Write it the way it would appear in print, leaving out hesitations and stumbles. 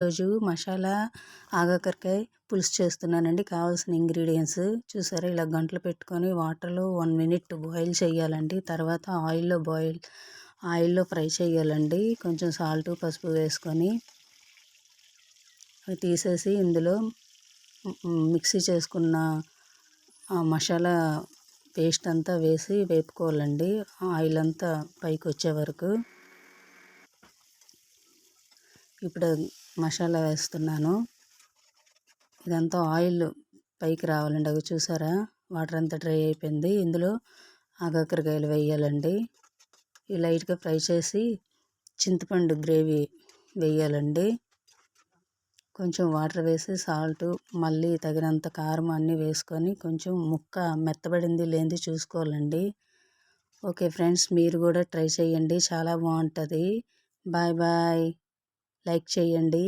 రోజు మసాలా ఆగాకరకాయ పులుసు చేస్తున్నానండి. కావాల్సిన ఇంగ్రీడియంట్స్ చూసారా, ఇలా గంటలు పెట్టుకొని వాటర్లో 1 మినిట్ బాయిల్ చేయాలండి. తర్వాత ఆయిల్లో ఫ్రై చేయాలండి. కొంచెం సాల్ట్ పసుపు వేసుకొని అవి తీసేసి ఇందులో మిక్సీ చేసుకున్న మసాలా పేస్ట్ అంతా వేసి వేపుకోవాలండి. ఆయిల్ అంతా పైకి వచ్చే వరకు. ఇప్పుడు మసాలా వేస్తున్నాను. ఇదంతా ఆయిల్ పైకి రావాలండి. అవి చూసారా, వాటర్ అంతా డ్రై అయిపోయింది. ఇందులో ఆగాకరకాయలు వేయాలండి. ఇవి లైట్గా ఫ్రై చేసి చింతపండు గ్రేవీ వేయాలండి. కొంచెం వాటర్ వేసి సాల్ట్, మళ్ళీ తగినంత కారం అన్నీ వేసుకొని కొంచెం ముక్క మెత్తబడింది లేనిది చూసుకోవాలండి. ఓకే ఫ్రెండ్స్, మీరు కూడా ట్రై చేయండి, చాలా బాగుంటుంది. Bye bye. లైక్ చేయండి.